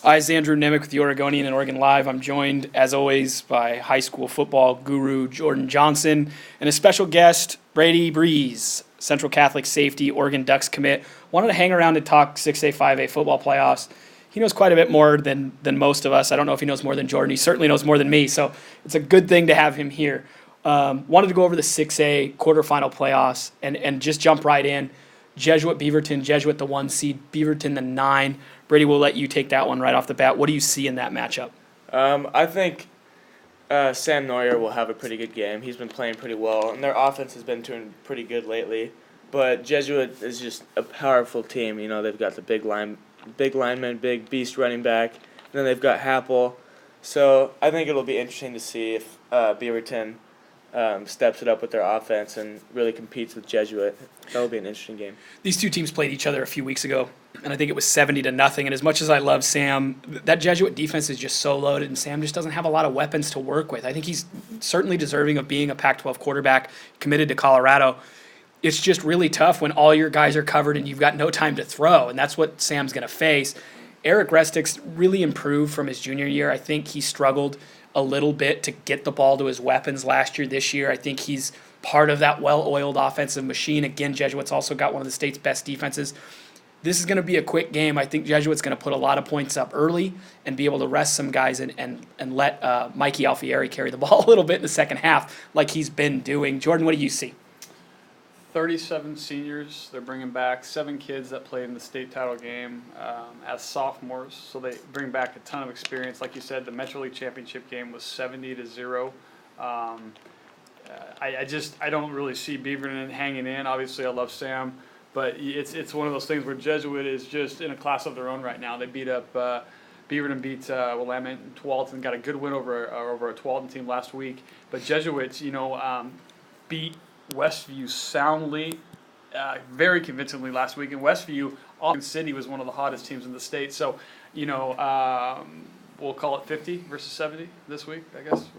Hi, it's Andrew Nemec with the Oregonian and Oregon Live. I'm joined, as always, by high school football guru Jordan Johnson and a special guest, Brady Breeze, Central Catholic safety, Oregon Ducks commit. Wanted to hang around and talk 6A, 5A football playoffs. He knows quite a bit more than most of us. I don't know if he knows more than Jordan. He certainly knows more than me, so it's a good thing to have him here. Wanted to go over the 6A quarterfinal playoffs and just jump right in. Jesuit, Beaverton, Jesuit the 1 seed, Beaverton the 9. Brady, we'll let you take that one right off the bat. What do you see in that matchup? I think Sam Neuer will have a pretty good game. He's been playing pretty well, and their offense has been doing pretty good lately. But Jesuit is just a powerful team. You know, they've got the big lineman, big beast running back. And then they've got Happel. So I think it'll be interesting to see if Beaverton steps it up with their offense and really competes with Jesuit. That'll be an interesting game. These two teams played each other a few weeks ago, and I think it was 70-0. And as much as I love Sam, that Jesuit defense is just so loaded, and Sam just doesn't have a lot of weapons to work with. I think he's certainly deserving of being a Pac-12 quarterback committed to Colorado. It's just really tough when all your guys are covered and you've got no time to throw, and that's what Sam's going to face. Eric Restick's really improved from his junior year. I think he struggled a little bit to get the ball to his weapons last year. This year, I think he's part of that well-oiled offensive machine. Again, Jesuit's also got one of the state's best defenses. This is going to be a quick game. I think Jesuit's going to put a lot of points up early and be able to rest some guys and let Mikey Alfieri carry the ball a little bit in the second half like he's been doing. Jordan, what do you see? 37 seniors. They're bringing back 7 kids that played in the state title game as sophomores. So they bring back a ton of experience. Like you said, the Metro League Championship game was 70-0. I don't really see Beaverton hanging in. Obviously, I love Sam, but it's one of those things where Jesuit is just in a class of their own right now. They beat up Beaverton beat Willamette and Tualatin, got a good win over a Tualatin team last week. But Jesuits, beat Westview soundly, very convincingly last week. And Westview, Austin City, was one of the hottest teams in the state. So, we'll call it 50 versus 70 this week, I guess.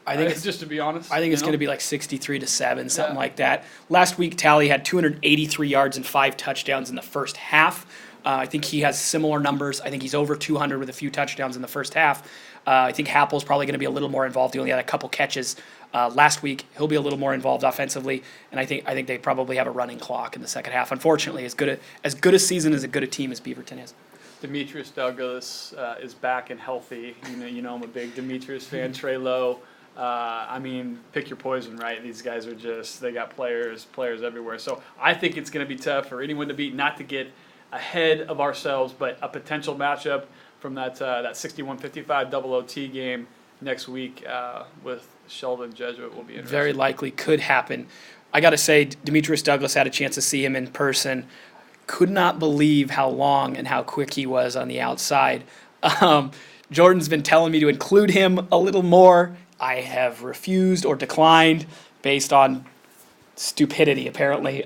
I think it's just to be honest. I think it's going to be like 63-7, something like that. Last week, Tally had 283 yards and 5 touchdowns in the first half. I think he has similar numbers. I think he's over 200 with a few touchdowns in the first half. I think Happel's probably going to be a little more involved. He only had a couple catches last week. He'll be a little more involved offensively, and I think they probably have a running clock in the second half. Unfortunately, as good a season as good a team as Beaverton is. Demetrius Douglas is back and healthy. I'm a big Demetrius fan. Trey Lowe. Pick your poison, right? These guys are they got players everywhere. So I think it's going to be tough for anyone to beat, not to get ahead of ourselves, but a potential matchup from that 61-55 double OT game next week with Sheldon Jesuit will be interesting. Very likely could happen. I got to say, Demetrius Douglas had a chance to see him in person. Could not believe how long and how quick he was on the outside. Jordan's been telling me to include him a little more. I have refused or declined based on stupidity, apparently.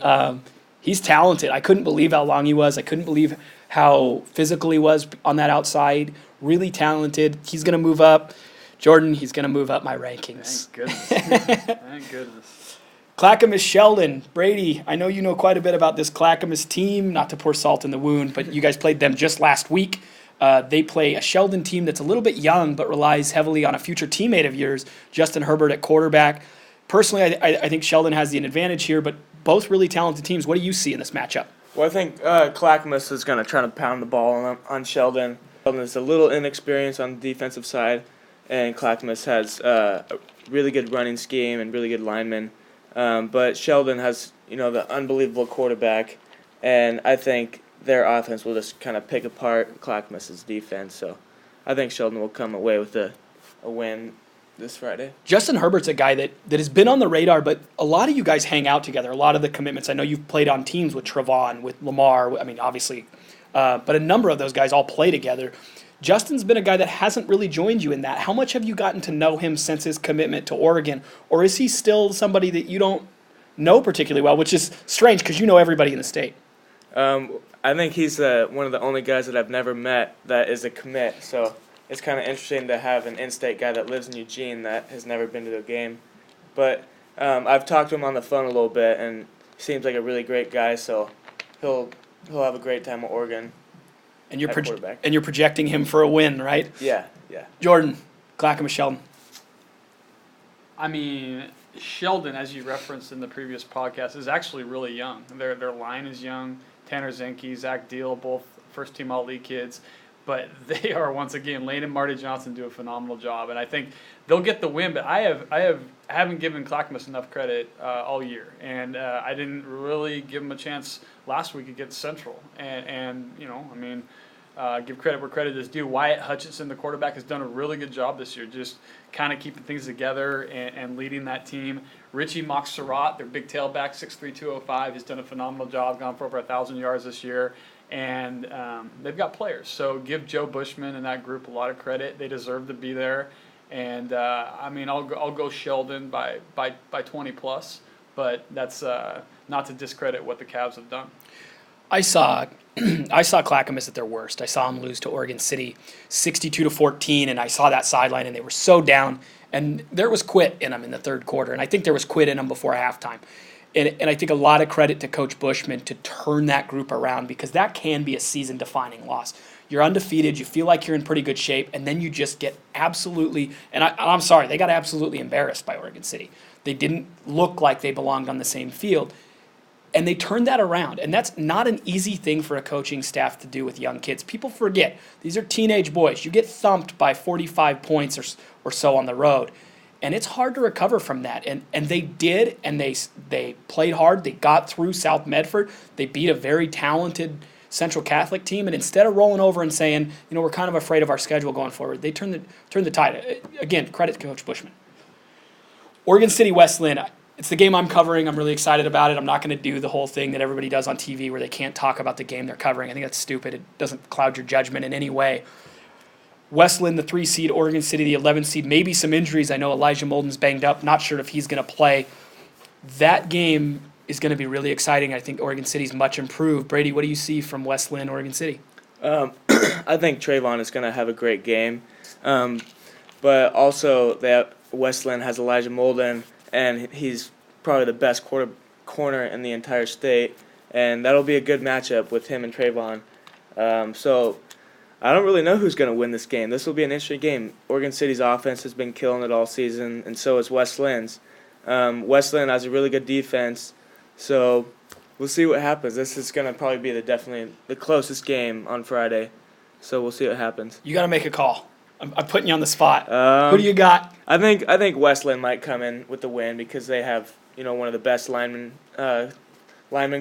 He's talented. I couldn't believe how long he was. I couldn't believe how physical he was on that outside. Really talented. He's going to move up. Jordan, he's going to move up my rankings. Thank goodness. Thank goodness. Clackamas Sheldon. Brady, I know you know quite a bit about this Clackamas team, not to pour salt in the wound, but you guys played them just last week. They play a Sheldon team that's a little bit young but relies heavily on a future teammate of yours, Justin Herbert, at quarterback. Personally, I think Sheldon has the advantage here, but both really talented teams. What do you see in this matchup? Well, I think Clackamas is going to try to pound the ball on Sheldon. Sheldon is a little inexperienced on the defensive side, and Clackamas has a really good running scheme and really good linemen. But Sheldon has, the unbelievable quarterback, and I think their offense will just kind of pick apart Clackamas' defense. So I think Sheldon will come away with a win this Friday. Justin Herbert's a guy that has been on the radar, but a lot of you guys hang out together. A lot of the commitments, I know you've played on teams with Trevon, with Lamar, obviously, but a number of those guys all play together. Justin's been a guy that hasn't really joined you in that. How much have you gotten to know him since his commitment to Oregon, or is he still somebody that you don't know particularly well, which is strange because you know everybody in the state? I think he's one of the only guys that I've never met that is a commit, so it's kind of interesting to have an in-state guy that lives in Eugene that has never been to a game. But I've talked to him on the phone a little bit, and he seems like a really great guy, so he'll have a great time at Oregon. And you're at quarterback. and you're projecting him for a win, right? Yeah. Jordan, Clackamas, Sheldon. I mean, Sheldon, as you referenced in the previous podcast, is actually really young. Their line is young. Tanner Zenke, Zach Deal, both first-team All-League kids. But they are, once again, Lane and Marty Johnson do a phenomenal job. And I think they'll get the win, but I haven't given Clackamas enough credit all year. And I didn't really give them a chance last week against Central. And give credit where credit is due. Wyatt Hutchinson, the quarterback, has done a really good job this year, just kind of keeping things together and leading that team. Richie Moxerat, their big tailback, 6'3", 205, has done a phenomenal job, gone for over 1,000 yards this year. And they've got players. So give Joe Bushman and that group a lot of credit. They deserve to be there. And, I'll go Sheldon by 20 plus. But that's not to discredit what the Cavs have done. I saw Clackamas at their worst. I saw them lose to Oregon City 62-14, and I saw that sideline, and they were so down. And there was quit in them in the third quarter, and I think there was quit in them before halftime. And I think a lot of credit to Coach Bushman to turn that group around, because that can be a season-defining loss. You're undefeated, you feel like you're in pretty good shape, and then you just get absolutely – and I'm sorry, they got absolutely embarrassed by Oregon City. They didn't look like they belonged on the same field. And they turned that around. And that's not an easy thing for a coaching staff to do with young kids. People forget, these are teenage boys. You get thumped by 45 points or so on the road. And it's hard to recover from that. And they did, and they played hard. They got through South Medford. They beat a very talented Central Catholic team. And instead of rolling over and saying, we're kind of afraid of our schedule going forward, they turned the tide. Again, credit to Coach Bushman. Oregon City, Westland. It's the game I'm covering. I'm really excited about it. I'm not going to do the whole thing that everybody does on TV where they can't talk about the game they're covering. I think that's stupid. It doesn't cloud your judgment in any way. Westland, the 3 seed, Oregon City, the 11 seed, maybe some injuries. I know Elijah Molden's banged up. Not sure if he's going to play. That game is going to be really exciting. I think Oregon City's much improved. Brady, what do you see from Westland, Oregon City? I think Trayvon is going to have a great game. But also, Westland has Elijah Molden, and he's probably the best corner in the entire state. And that'll be a good matchup with him and Trayvon. So I don't really know who's going to win this game. This will be an interesting game. Oregon City's offense has been killing it all season, and so is Westland's. Westland has a really good defense, so we'll see what happens. This is going to probably be definitely the closest game on Friday, so we'll see what happens. You got to make a call. I'm putting you on the spot. Who do you got? I think Westland might come in with the win because they have one of the best lineman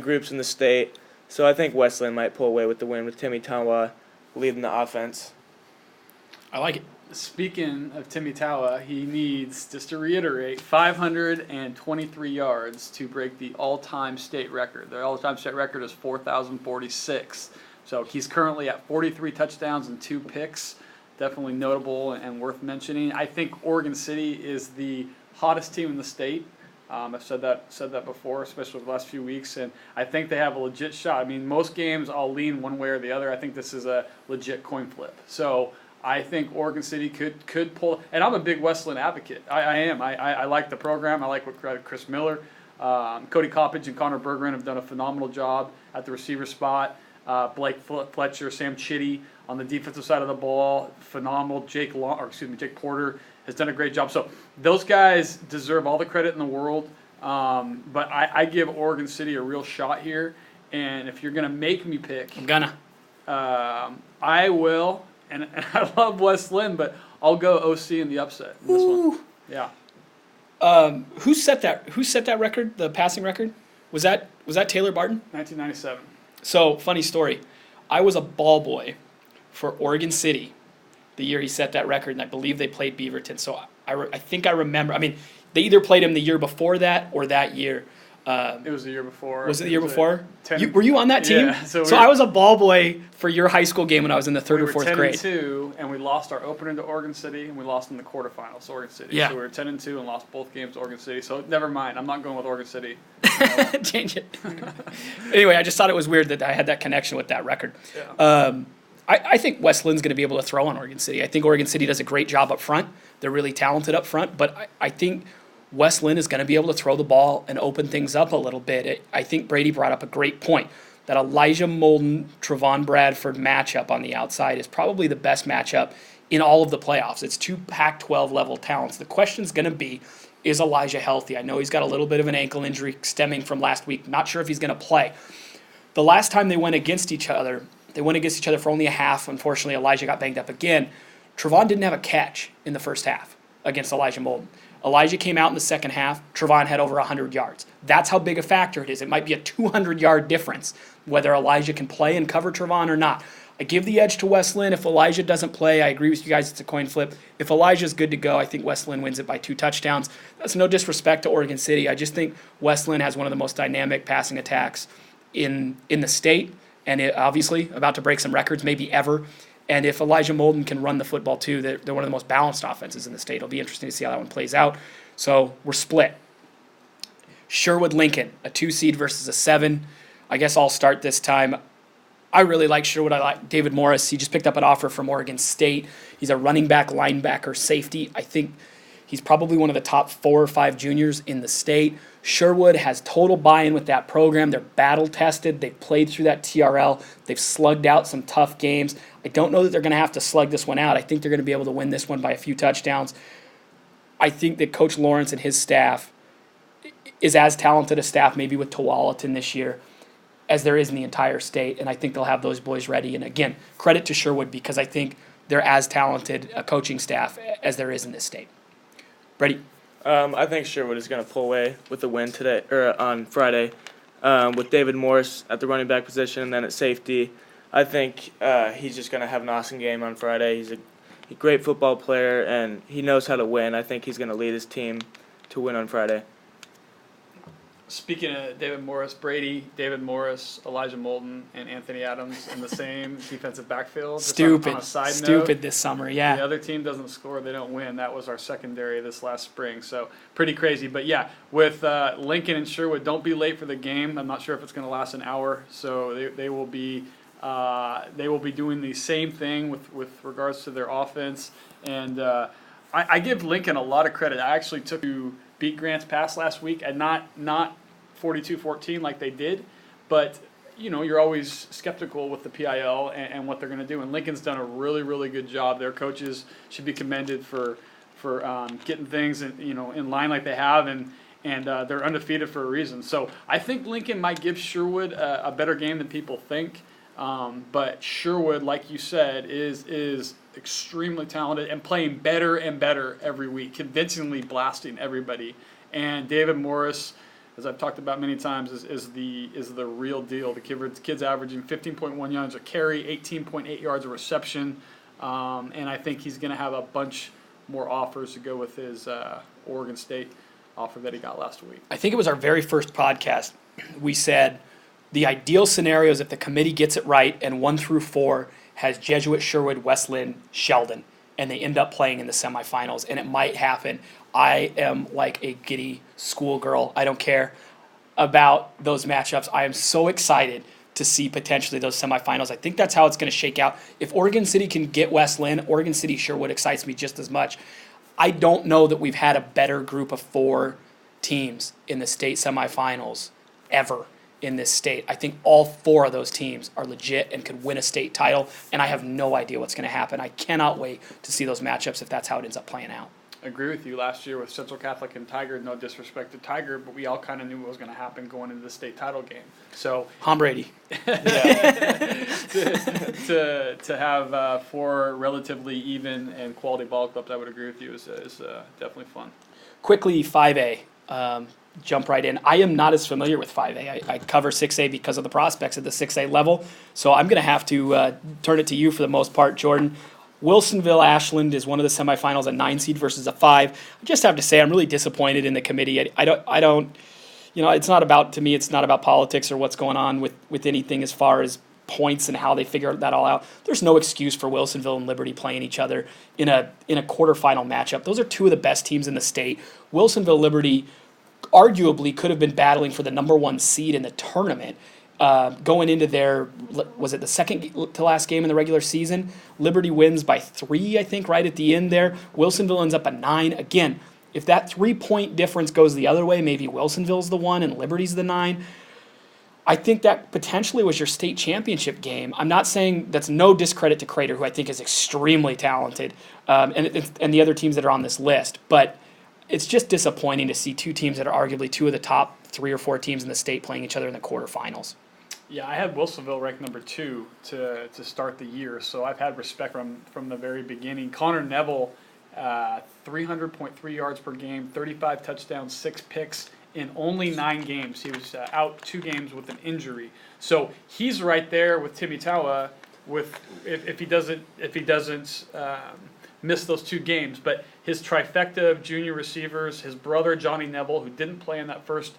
groups in the state. So I think Westland might pull away with the win with Timmy Tawa leading the offense. I like it. Speaking of Timmy Tawa, he needs, just to reiterate, 523 yards to break the all-time state record. The all-time state record is 4,046. So he's currently at 43 touchdowns and 2 picks. Definitely notable and worth mentioning. I think Oregon City is the hottest team in the state. I've said that before, especially the last few weeks, and I think they have a legit shot. I mean, most games I'll lean one way or the other. I think this is a legit coin flip. So I think Oregon City could pull. And I'm a big Westland advocate. I am. I like the program. I like what Chris Miller, Cody Coppage, and Connor Bergeron have done a phenomenal job at the receiver spot. Blake Fletcher, Sam Chitty on the defensive side of the ball, phenomenal. Jake Porter has done a great job. So those guys deserve all the credit in the world. But I give Oregon City a real shot here. And if you're going to make me pick, I'm gonna. I will. And I love Westland, but I'll go OC in the upset in this one. Yeah. Who set that record? The passing record? Was that Taylor Barton? 1997. So funny story. I was a ball boy for Oregon City the year he set that record, and I believe they played Beaverton. So I think I remember. I mean, they either played him the year before that or that year. It was the year before. Was it the year before? Were you on that team? Yeah. So I was a ball boy for your high school game when I was in the third or fourth grade. We were 10-2, and we lost our opener to Oregon City, and we lost in the quarterfinals to Oregon City. Yeah. So we were 10-2 and lost both games to Oregon City. So never mind. I'm not going with Oregon City. Change it. Anyway, I just thought it was weird that I had that connection with that record. Yeah. I think Westland's going to be able to throw on Oregon City. I think Oregon City does a great job up front. They're really talented up front, but I think Westland is going to be able to throw the ball and open things up a little bit. I think Brady brought up a great point. that Elijah Molden, Trevon Bradford matchup on the outside is probably the best matchup in all of the playoffs. It's two Pac-12 level talents. The question's going to be, is Elijah healthy? I know he's got a little bit of an ankle injury stemming from last week. Not sure if he's going to play. The last time they went against each other for only a half. Unfortunately, Elijah got banged up again. Trevon didn't have a catch in the first half against Elijah Molden. Elijah came out in the second half. Trevon had over 100 yards. That's how big a factor it is. It might be a 200-yard difference whether Elijah can play and cover Trevon or not. I give the edge to Westland. If Elijah doesn't play, I agree with you guys, it's a coin flip. If Elijah's good to go, I think Westland wins it by 2 touchdowns. That's no disrespect to Oregon City. I just think Westland has one of the most dynamic passing attacks in the state, and it, obviously about to break some records, maybe ever. And if Elijah Molden can run the football too, they're one of the most balanced offenses in the state. It'll be interesting to see how that one plays out. So we're split. Sherwood-Lincoln, a 2 seed versus a 7. I guess I'll start this time. I really like Sherwood. I like David Morris. He just picked up an offer from Oregon State. He's a running back, linebacker, safety. I think he's probably one of the top 4 or 5 juniors in the state. Sherwood has total buy-in with that program. They're battle-tested. They've played through that TRL. They've slugged out some tough games. I don't know that they're going to have to slug this one out. I think they're going to be able to win this one by a few touchdowns. I think that Coach Lawrence and his staff is as talented a staff maybe with Tualatin this year as there is in the entire state, and I think they'll have those boys ready. And again, credit to Sherwood because I think they're as talented a coaching staff as there is in this state. Brady? I think Sherwood is going to pull away with the win today or on Friday, with David Morris at the running back position and then at safety. I think he's just going to have an awesome game on Friday. He's a great football player and he knows how to win. I think he's going to lead his team to win on Friday. Speaking of David Morris, Brady, David Morris, Elijah Molden, and Anthony Adams in the same defensive backfield. Just on a side Stupid note, this summer, yeah. The other team doesn't score, they don't win. That was our secondary this last spring, so pretty crazy. But yeah, with Lincoln and Sherwood, don't be late for the game. I'm not sure if it's going to last an hour, so they will be doing the same thing with regards to their offense. And I give Lincoln a lot of credit. I actually took to beat Grant's pass last week and not 42-14 like they did, but you know, you're always skeptical with the PIL and what they're going to do. And Lincoln's done a really, really good job. Their coaches should be commended for getting things in line like they have, and they're undefeated for a reason. So I think Lincoln might give Sherwood a better game than people think. But Sherwood, like you said, is extremely talented and playing better and better every week, convincingly blasting everybody. And David Morris, as I've talked about many times, is the real deal. The kid's averaging 15.1 yards a carry, 18.8 yards a reception, and I think he's going to have a bunch more offers to go with his Oregon State offer that he got last week. I think it was our very first podcast. We said the ideal scenario is if the committee gets it right and 1 through 4 has Jesuit, Sherwood, Westland, Sheldon, and they end up playing in the semifinals, and it might happen. I am like a giddy schoolgirl. I don't care about those matchups. I am so excited to see potentially those semifinals. I think that's how it's going to shake out. If Oregon City can get Westland, Oregon City Sherwood excites me just as much. I don't know that we've had a better group of 4 teams in the state semifinals ever in this state. I think all 4 of those teams are legit and could win a state title, and I have no idea what's going to happen. I cannot wait to see those matchups if that's how it ends up playing out. I agree with you. Last year with Central Catholic and Tiger, no disrespect to Tiger, but we all kind of knew what was going to happen going into the state title game. So Tom Brady. to have 4 relatively even and quality ball clubs, I would agree with you, is definitely fun. Quickly, 5A. Jump right in. I am not as familiar with 5A. I cover 6A because of the prospects at the 6A level, so I'm going to have to turn it to you for the most part, Jordan. Wilsonville Ashland is one of the semifinals, a 9 seed versus a 5. I just have to say I'm really disappointed in the committee. I don't, it's not about, to me, it's not about politics or what's going on with anything as far as points and how they figure that all out. There's no excuse for Wilsonville and Liberty playing each other in a quarterfinal matchup. Those are 2 of the best teams in the state. Wilsonville Liberty arguably could have been battling for the number 1 seed in the tournament. Going into their, was it the second to last game in the regular season? Liberty wins by 3, I think, right at the end there. Wilsonville ends up a 9. Again, if that 3-point difference goes the other way, maybe Wilsonville's the 1 and Liberty's the 9. I think that potentially was your state championship game. I'm not saying that's no discredit to Crater, who I think is extremely talented, and the other teams that are on this list. But it's just disappointing to see two teams that are arguably two of the top 3 or 4 teams in the state playing each other in the quarterfinals. Yeah, I had Wilsonville ranked number 2 to start the year, so I've had respect from the very beginning. Connor Neville, 300.3 yards per game, 35 touchdowns, 6 picks in only 9 games. He was out 2 games with an injury, so he's right there with Timmy Tawa. With if he doesn't miss those 2 games, but his trifecta of junior receivers, his brother Johnny Neville, who didn't play in that first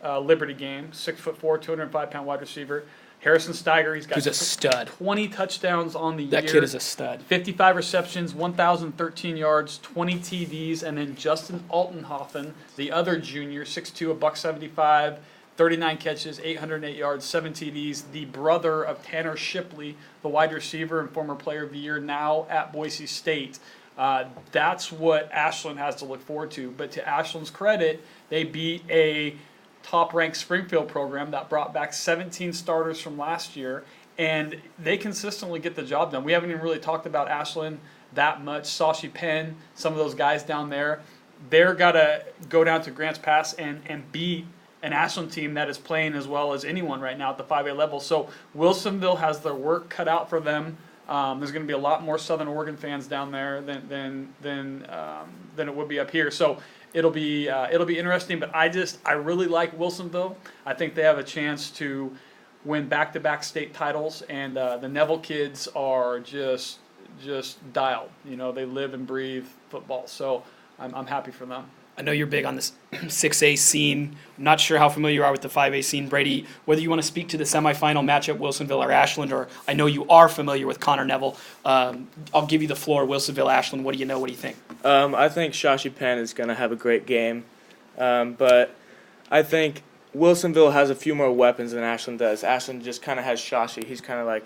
Liberty game, 6'4", 205-pound wide receiver. Harrison Steiger, he's got Who's a stud. 20 touchdowns on the year. That kid is a stud. 55 receptions, 1,013 yards, 20 TDs, and then Justin Altenhofen, the other junior, 6'2", $175, 39 catches, 808 yards, 7 TDs. The brother of Tanner Shipley, the wide receiver and former player of the year, now at Boise State. That's what Ashland has to look forward to. But to Ashland's credit, they beat a top-ranked Springfield program that brought back 17 starters from last year, and they consistently get the job done. We haven't even really talked about Ashland that much. Sashi Penn, some of those guys down there, they're got to go down to Grants Pass and beat an Ashland team that is playing as well as anyone right now at the 5A level. So Wilsonville has their work cut out for them. There's going to be a lot more Southern Oregon fans down there than it would be up here. So it'll be interesting. But I really like Wilsonville. I think they have a chance to win back-to-back state titles, and the Neville kids are just dialed. You know, they live and breathe football. So I'm happy for them. I know you're big on this 6A scene. I'm not sure how familiar you are with the 5A scene, Brady. Whether you want to speak to the semifinal matchup, Wilsonville or Ashland, or I know you are familiar with Connor Neville. I'll give you the floor. Wilsonville, Ashland. What do you know? What do you think? I think Shashi Penn is going to have a great game, but I think Wilsonville has a few more weapons than Ashland does. Ashland just kind of has Shashi. He's kind of like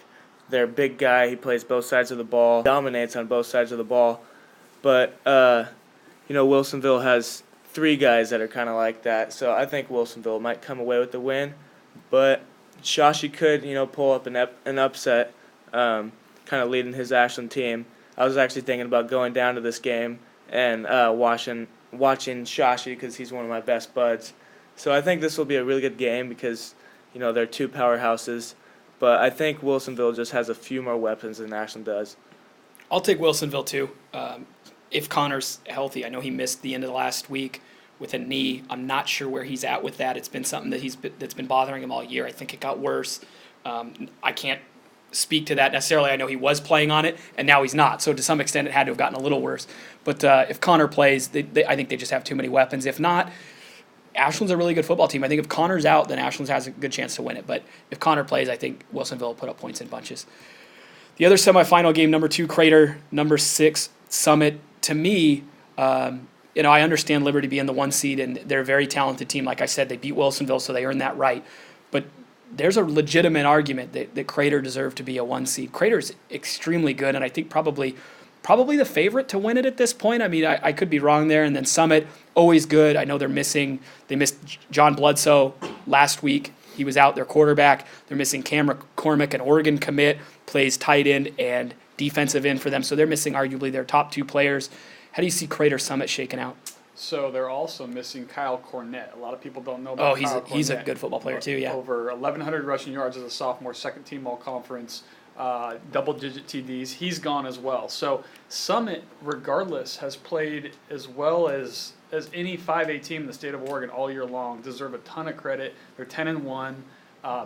their big guy. He plays both sides of the ball, dominates on both sides of the ball, but Wilsonville has 3 guys that are kind of like that, so I think Wilsonville might come away with the win, but Shashi could, pull up an upset, kind of leading his Ashland team. I was actually thinking about going down to this game and watching Shashi because he's one of my best buds. So I think this will be a really good game because, they're 2 powerhouses, but I think Wilsonville just has a few more weapons than Ashland does. I'll take Wilsonville too. If Connor's healthy, I know he missed the end of the last week with a knee. I'm not sure where he's at with that. It's been something that's been bothering him all year. I think it got worse. I can't speak to that necessarily. I know he was playing on it, and now he's not. So to some extent, it had to have gotten a little worse. But if Connor plays, I think they just have too many weapons. If not, Ashland's a really good football team. I think if Connor's out, then Ashland has a good chance to win it. But if Connor plays, I think Wilsonville will put up points in bunches. The other semifinal game, number 2, Crater, number 6, Summit. To me, I understand Liberty being the 1 seed, and they're a very talented team. Like I said, they beat Wilsonville, so they earned that right. But there's a legitimate argument that Crater deserved to be a 1 seed. Crater's extremely good, and I think probably the favorite to win it at this point. I mean, I could be wrong there. And then Summit, always good. I know they missed John Bledsoe last week. He was out, their quarterback. They're missing Cam McCormick, an Oregon commit, plays tight end and defensive end for them. So they're missing arguably their top 2 players. How do you see Crater Summit shaking out? So they're also missing Kyle Cornett. A lot of people don't know about Kyle Cornett. He's a good football player too, yeah. Over 1,100 rushing yards as a sophomore, second team all-conference, double-digit TDs. He's gone as well. So Summit, regardless, has played as well as any 5A team in the state of Oregon all year long. Deserve a ton of credit. They're 10-1.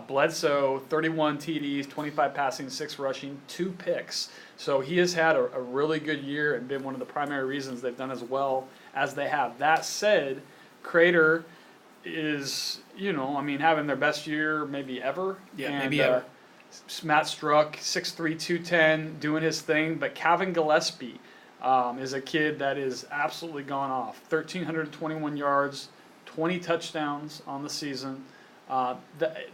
Bledsoe, 31 TDs, 25 passing, 6 rushing, 2 picks. So he has had a really good year and been one of the primary reasons they've done as well as they have. That said, Crater is, having their best year maybe ever. Yeah, and, maybe ever. Matt Struck, 6'3", 210, doing his thing. But Calvin Gillespie is a kid that is absolutely gone off. 1,321 yards, 20 touchdowns on the season.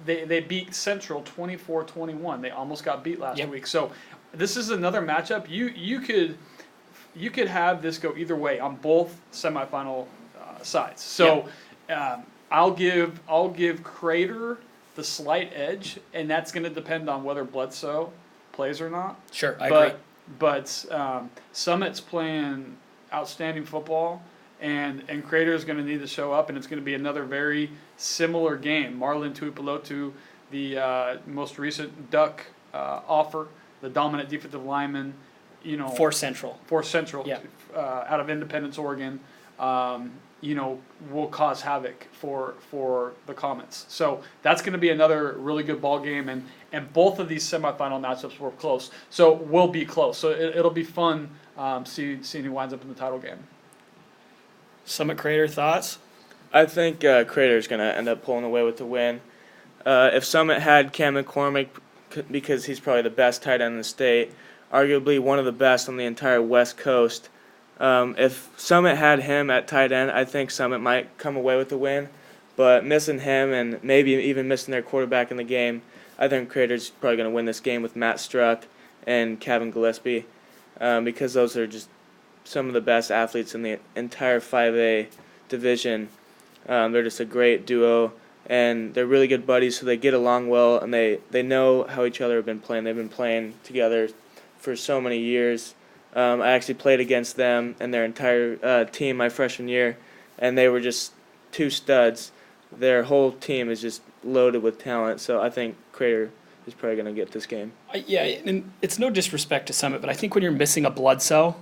They beat Central 24-21. They almost got beat last week. So this is another matchup. You could have this go either way on both semifinal sides. So I'll give Crater the slight edge, and that's going to depend on whether Bledsoe plays or not. Sure, I agree. But Summit's playing outstanding football, and Crater's going to need to show up, and it's going to be another very similar game. Marlon Tuipulotu, the most recent Duck offer, the dominant defensive lineman, Force Central. Yeah. Out of Independence, Oregon, will cause havoc for the Comets. So that's going to be another really good ball game, and both of these semifinal matchups were close. So will be close. So it'll be fun seeing who winds up in the title game. Summit Crater thoughts? I think Crater's going to end up pulling away with the win. If Summit had Cam McCormick, because he's probably the best tight end in the state, arguably one of the best on the entire West Coast. If Summit had him at tight end, I think Summit might come away with the win. But missing him and maybe even missing their quarterback in the game, I think Crater's probably going to win this game with Matt Struck and Kevin Gillespie, because those are just some of the best athletes in the entire 5A division. They're just a great duo, and they're really good buddies, so they get along well, and they know how each other have been playing. They've been playing together for so many years. I actually played against them and their entire team my freshman year, and they were just two studs. Their whole team is just loaded with talent, so I think Crater is probably going to get this game. Yeah, and it's no disrespect to Summit, but I think when you're missing a Bledsoe,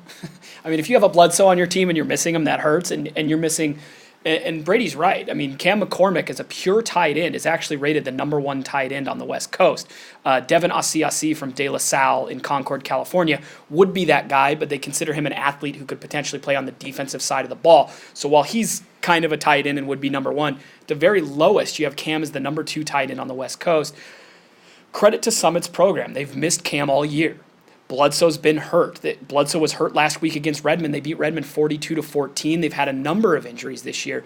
I mean, if you have a Bledsoe on your team and you're missing him, that hurts, and you're missing. And Brady's right. I mean, Cam McCormick as a pure tight end is actually rated the number one tight end on the West Coast. Devin Asiasi from De La Salle in Concord, California would be that guy, but they consider him an athlete who could potentially play on the defensive side of the ball. So while he's kind of a tight end and would be number one, the very lowest, you have Cam as the number two tight end on the West Coast. Credit to Summit's program. They've missed Cam all year. Bledsoe's been hurt. Bledsoe was hurt last week against Redmond. They beat Redmond 42-14. They've had a number of injuries this year.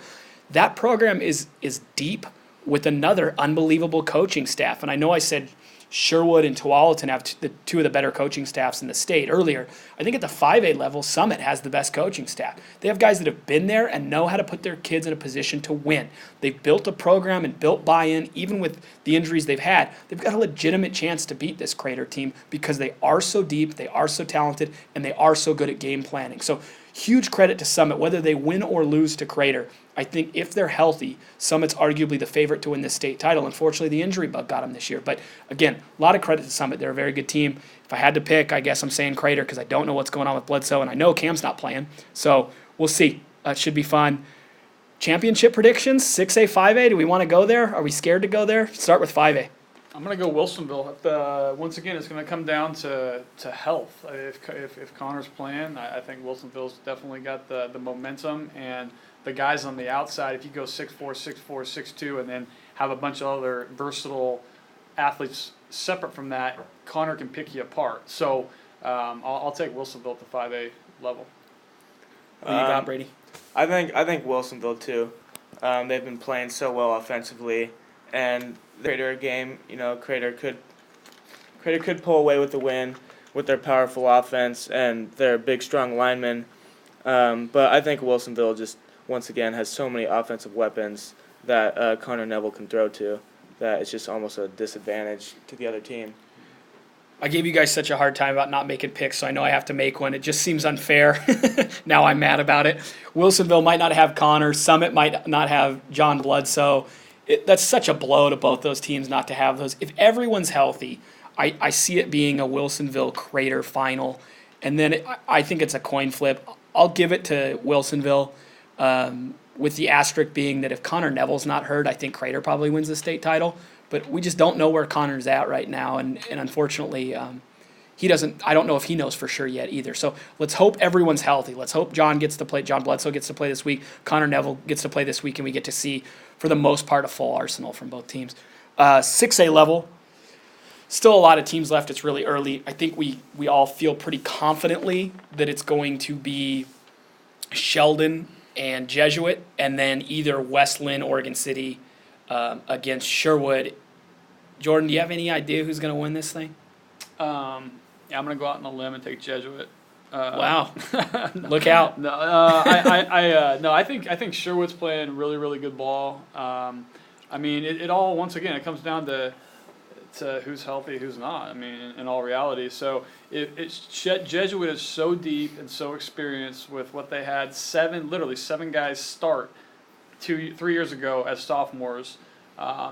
That program is deep with another unbelievable coaching staff. And I know I said Sherwood and Tualatin have two of the better coaching staffs in the state earlier. I think at the 5A level, Summit has the best coaching staff. They have guys that have been there and know how to put their kids in a position to win. They've built a program and built buy-in, even with the injuries they've had. They've got a legitimate chance to beat this Crater team because they are so deep, they are so talented, and they are so good at game planning. So huge credit to Summit, whether they win or lose to Crater. I think if they're healthy, Summit's arguably the favorite to win this state title. Unfortunately, the injury bug got them this year. But again, a lot of credit to Summit. They're a very good team. If I had to pick, I guess I'm saying Crater because I don't know what's going on with Bledsoe, and I know Cam's not playing. So we'll see. It should be fun. Championship predictions, 6A, 5A. Do we want to go there? Are we scared to go there? Start with 5A. I'm going to go Wilsonville. Once again, it's going to come down to health. If Connor's playing, I think Wilsonville's definitely got the momentum, and the guys on the outside, if you go 6'4", 6'4", 6'2", and then have a bunch of other versatile athletes separate from that, Connor can pick you apart. So I'll take Wilsonville at the 5A level. What do you got, Brady? I think Wilsonville too. They've been playing so well offensively, and the Crater game, Crater could pull away with the win with their powerful offense and their big, strong linemen. But I think Wilsonville just once again has so many offensive weapons that Connor Neville can throw to that it's just almost a disadvantage to the other team. I gave you guys such a hard time about not making picks, so I know I have to make one. It just seems unfair. Now I'm mad about it. Wilsonville might not have Connor. Summit might not have John Bledsoe. That's such a blow to both those teams not to have those. If everyone's healthy, I see it being a Wilsonville Crater final, and then I think it's a coin flip. I'll give it to Wilsonville, with the asterisk being that if Connor Neville's not hurt, I think Crater probably wins the state title. But we just don't know where Connor's at right now, and unfortunately, he doesn't. I don't know if he knows for sure yet either. So let's hope everyone's healthy. Let's hope John Bledsoe gets to play this week. Connor Neville gets to play this week, and we get to see, for the most part, a full arsenal from both teams. 6A level, still a lot of teams left. It's really early. I think we all feel pretty confidently that it's going to be Sheldon and Jesuit, and then either Westland, Oregon City, against Sherwood. Jordan, do you have any idea who's going to win this thing? Yeah, I'm going to go out on a limb and take Jesuit. Wow. Look out. No, I think Sherwood's playing really, really good ball. I mean, it all, once again, it comes down to who's healthy, who's not. I mean, in all reality. So Jesuit is so deep and so experienced with what they had. Literally seven guys start 3 years ago as sophomores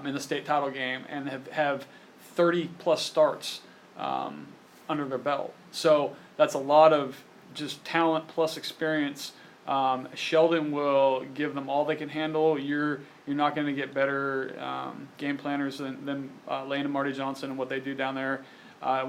in the state title game, and have 30 plus starts under their belt. So that's a lot of just talent plus experience. Sheldon will give them all they can handle. You're not going to get better game planners than Lane and Marty Johnson and what they do down there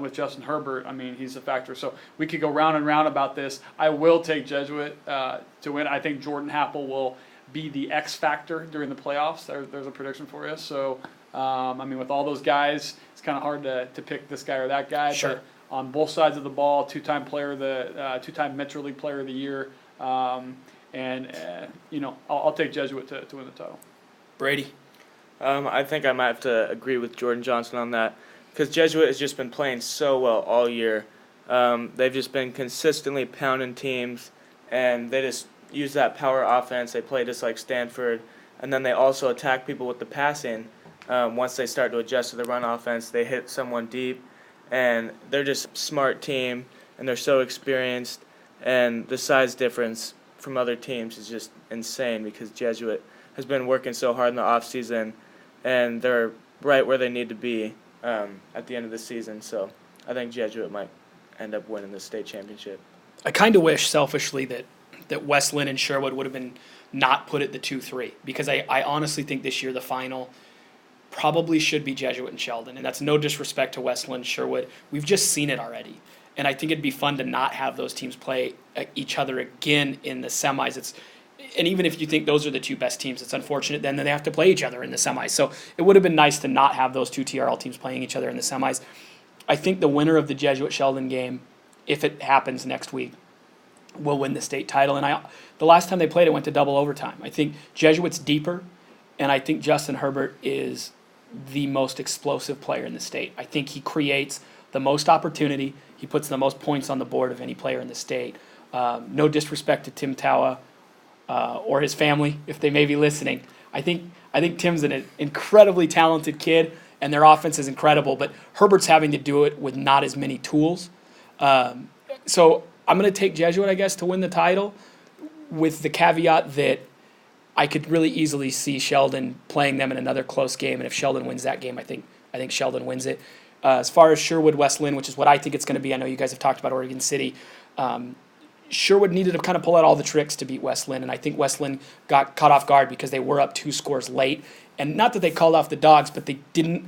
with Justin Herbert. I mean, he's a factor. So we could go round and round about this. I will take Jesuit to win. I think Jordan Happel will be the X factor during the playoffs. There's a prediction for you. So, I mean, with all those guys, it's kind of hard to pick this guy or that guy. Sure. But on both sides of the ball, two-time Metro League Player of the Year. I'll take Jesuit to win the title. Brady? I think I might have to agree with Jordan Johnson on that, because Jesuit has just been playing so well all year. They've just been consistently pounding teams, and they just use that power offense. They play just like Stanford, and then they also attack people with the passing. Once they start to adjust to the run offense, they hit someone deep, and they're just a smart team, and they're so experienced, and the size difference from other teams is just insane, because Jesuit has been working so hard in the offseason, and they're right where they need to be at the end of the season. So I think Jesuit might end up winning the state championship. I kind of wish, selfishly, that Westland and Sherwood would have been not put at the 2-3, because I honestly think this year the final probably should be Jesuit and Sheldon, and that's no disrespect to Westland, Sherwood. We've just seen it already, and I think it'd be fun to not have those teams play each other again in the semis. And even if you think those are the two best teams, it's unfortunate then that they have to play each other in the semis. So it would have been nice to not have those two TRL teams playing each other in the semis. I think the winner of the Jesuit-Sheldon game, if it happens next week, will win the state title. And the last time they played, it went to double overtime. I think Jesuit's deeper, and I think Justin Herbert is the most explosive player in the state. I think he creates the most opportunity. He puts the most points on the board of any player in the state. No disrespect to Tim Tawa or his family, if they may be listening. I think Tim's an incredibly talented kid, and their offense is incredible, but Herbert's having to do it with not as many tools. So I'm going to take Jesuit, I guess, to win the title, with the caveat that I could really easily see Sheldon playing them in another close game, and if Sheldon wins that game, I think Sheldon wins it. As far as Sherwood Westland, which is what I think it's going to be, I know you guys have talked about Oregon City. Sherwood needed to kind of pull out all the tricks to beat Westland, and I think Westland got caught off guard because they were up 2 scores late. And not that they called off the dogs, but they didn't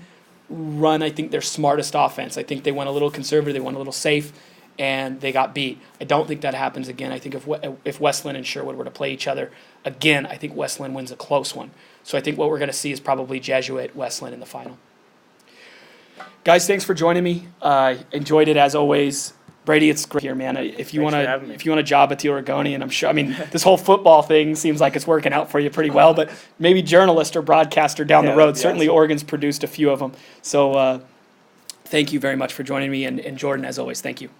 run, I think, their smartest offense. I think they went a little conservative, they went a little safe, and they got beat. I don't think that happens again. I think if Westland and Sherwood were to play each other again, I think Westland wins a close one. So I think what we're going to see is probably Jesuit, Westland in the final. Guys, thanks for joining me. Enjoyed it as always. Brady, it's great here, man. If you want a job at the Oregonian, I'm sure. I mean, this whole football thing seems like it's working out for you pretty well. But maybe journalist or broadcaster down the road. Certainly, awesome. Oregon's produced a few of them. So, thank you very much for joining me, and Jordan, as always, thank you.